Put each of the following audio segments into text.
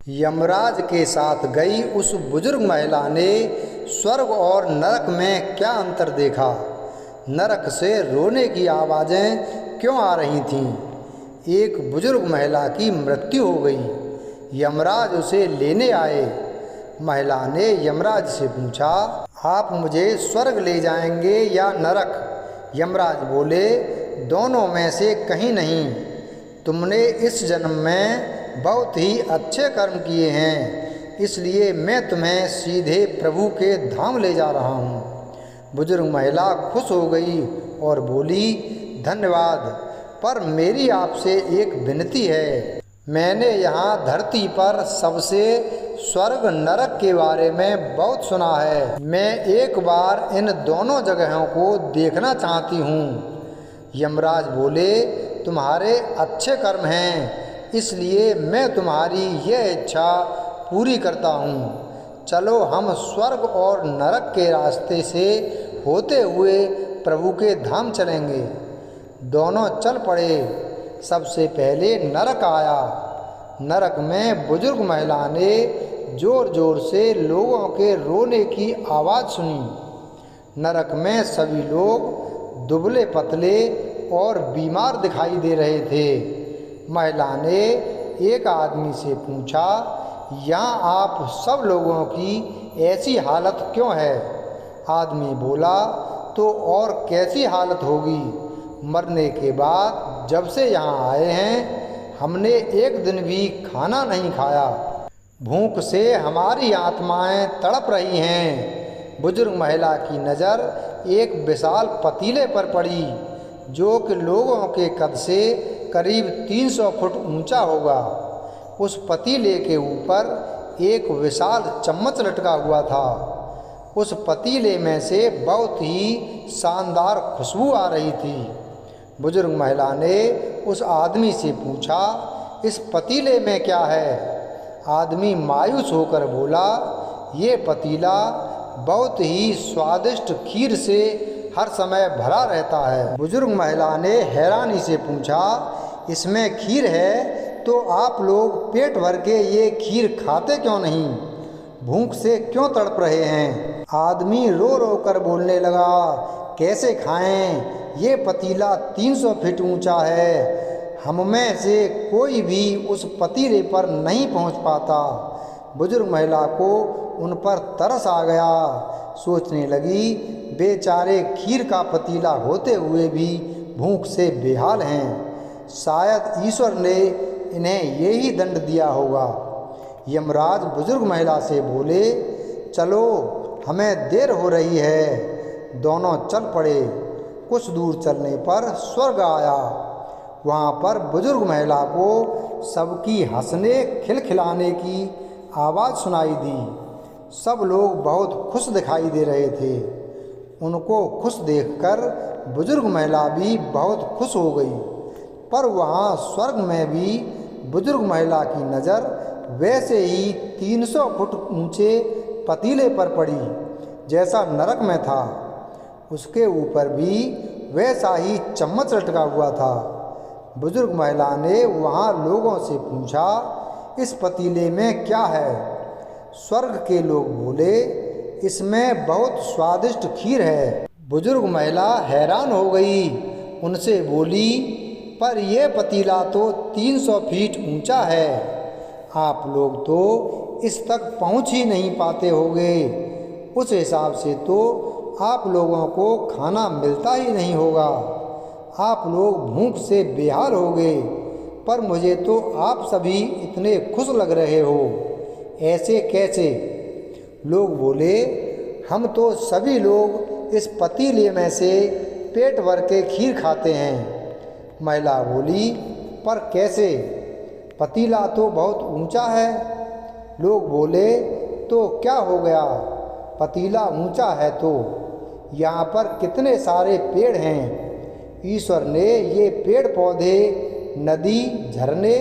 यमराज के साथ गई उस बुजुर्ग महिला ने स्वर्ग और नरक में क्या अंतर देखा। नरक से रोने की आवाज़ें क्यों आ रही थीं। एक बुजुर्ग महिला की मृत्यु हो गई। यमराज उसे लेने आए। महिला ने यमराज से पूछा, आप मुझे स्वर्ग ले जाएंगे या नरक। यमराज बोले, दोनों में से कहीं नहीं। तुमने इस जन्म में बहुत ही अच्छे कर्म किए हैं, इसलिए मैं तुम्हें सीधे प्रभु के धाम ले जा रहा हूँ। बुजुर्ग महिला खुश हो गई और बोली, धन्यवाद, पर मेरी आपसे एक विनती है। मैंने यहाँ धरती पर सबसे स्वर्ग नरक के बारे में बहुत सुना है। मैं एक बार इन दोनों जगहों को देखना चाहती हूँ। यमराज बोले, तुम्हारे अच्छे कर्म हैं, इसलिए मैं तुम्हारी यह इच्छा पूरी करता हूँ। चलो हम स्वर्ग और नरक के रास्ते से होते हुए प्रभु के धाम चलेंगे। दोनों चल पड़े। सबसे पहले नरक आया। नरक में बुजुर्ग महिला ने जोर जोर से लोगों के रोने की आवाज़ सुनी। नरक में सभी लोग दुबले पतले और बीमार दिखाई दे रहे थे। महिला ने एक आदमी से पूछा, यहाँ आप सब लोगों की ऐसी हालत क्यों है। आदमी बोला, तो और कैसी हालत होगी। मरने के बाद जब से यहाँ आए हैं, हमने एक दिन भी खाना नहीं खाया। भूख से हमारी आत्माएं तड़प रही हैं। बुजुर्ग महिला की नज़र एक विशाल पतीले पर पड़ी, जो कि लोगों के कद से करीब 300 फुट ऊंचा होगा। उस पतीले के ऊपर एक विशाल चम्मच लटका हुआ था। उस पतीले में से बहुत ही शानदार खुशबू आ रही थी। बुजुर्ग महिला ने उस आदमी से पूछा, इस पतीले में क्या है। आदमी मायूस होकर बोला, ये पतीला बहुत ही स्वादिष्ट खीर से हर समय भरा रहता है। बुजुर्ग महिला ने हैरानी से पूछा, इसमें खीर है तो आप लोग पेट भर के ये खीर खाते क्यों नहीं, भूख से क्यों तड़प रहे हैं। आदमी रो रो कर बोलने लगा, कैसे खाएं, ये पतीला 300 फीट ऊंचा है। हम में से कोई भी उस पतीले पर नहीं पहुंच पाता। बुजुर्ग महिला को उन पर तरस आ गया। सोचने लगी, बेचारे खीर का पतीला होते हुए भी भूख से बेहाल हैं। शायद ईश्वर ने इन्हें यही दंड दिया होगा। यमराज बुजुर्ग महिला से बोले, चलो हमें देर हो रही है। दोनों चल पड़े। कुछ दूर चलने पर स्वर्ग आया। वहाँ पर बुजुर्ग महिला को सबकी हंसने खिलखिलाने की आवाज़ सुनाई दी। सब लोग बहुत खुश दिखाई दे रहे थे। उनको खुश देखकर बुजुर्ग महिला भी बहुत खुश हो गई। पर वहाँ स्वर्ग में भी बुजुर्ग महिला की नज़र वैसे ही 300 फुट ऊंचे पतीले पर पड़ी जैसा नरक में था। उसके ऊपर भी वैसा ही चम्मच लटका हुआ था। बुजुर्ग महिला ने वहाँ लोगों से पूछा, इस पतीले में क्या है। स्वर्ग के लोग बोले, इसमें बहुत स्वादिष्ट खीर है। बुजुर्ग महिला हैरान हो गई। उनसे बोली, पर यह पतीला तो 300 फीट ऊंचा है। आप लोग तो इस तक पहुंच ही नहीं पाते होंगे। उस हिसाब से तो आप लोगों को खाना मिलता ही नहीं होगा। आप लोग भूख से बेहाल होंगे। पर मुझे तो आप सभी इतने खुश लग रहे हो, ऐसे कैसे। लोग बोले, हम तो सभी लोग इस पतीले में से पेट भर के खीर खाते हैं। महिला बोली, पर कैसे, पतीला तो बहुत ऊंचा है। लोग बोले, तो क्या हो गया, पतीला ऊंचा है तो यहाँ पर कितने सारे पेड़ हैं। ईश्वर ने ये पेड़ पौधे, नदी, झरने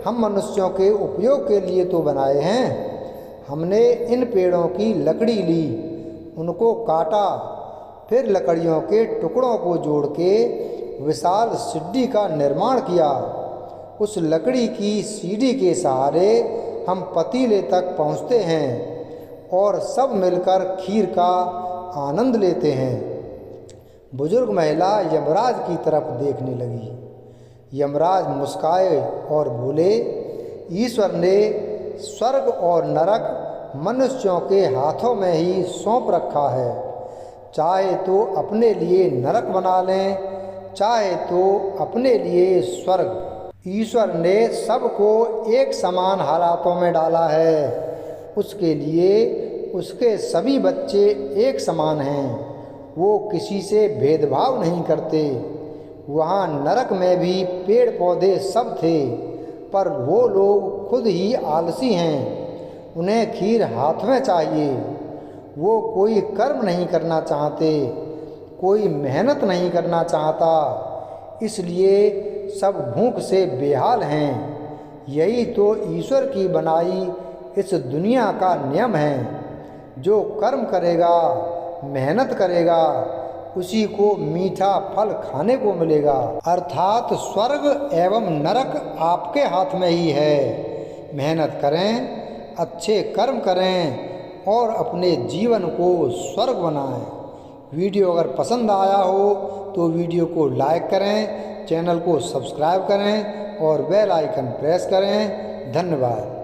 हम मनुष्यों के उपयोग के लिए तो बनाए हैं। हमने इन पेड़ों की लकड़ी ली, उनको काटा, फिर लकड़ियों के टुकड़ों को जोड़ के विशाल सीढ़ी का निर्माण किया। उस लकड़ी की सीढ़ी के सहारे हम पतीले तक पहुँचते हैं और सब मिलकर खीर का आनंद लेते हैं। बुजुर्ग महिला यमराज की तरफ देखने लगी। यमराज मुस्काए और बोले, ईश्वर ने स्वर्ग और नरक मनुष्यों के हाथों में ही सौंप रखा है। चाहे तो अपने लिए नरक बना लें, चाहे तो अपने लिए स्वर्ग। ईश्वर ने सबको एक समान हालातों में डाला है। उसके लिए उसके सभी बच्चे एक समान हैं। वो किसी से भेदभाव नहीं करते। वहाँ नरक में भी पेड़ पौधे सब थे, पर वो लोग खुद ही आलसी हैं। उन्हें खीर हाथ में चाहिए। वो कोई कर्म नहीं करना चाहते, कोई मेहनत नहीं करना चाहता, इसलिए सब भूख से बेहाल हैं। यही तो ईश्वर की बनाई इस दुनिया का नियम है। जो कर्म करेगा, मेहनत करेगा, उसी को मीठा फल खाने को मिलेगा। अर्थात स्वर्ग एवं नरक आपके हाथ में ही है। मेहनत करें, अच्छे कर्म करें और अपने जीवन को स्वर्ग बनाएं। वीडियो अगर पसंद आया हो तो वीडियो को लाइक करें, चैनल को सब्सक्राइब करें और बेल आइकन प्रेस करें। धन्यवाद।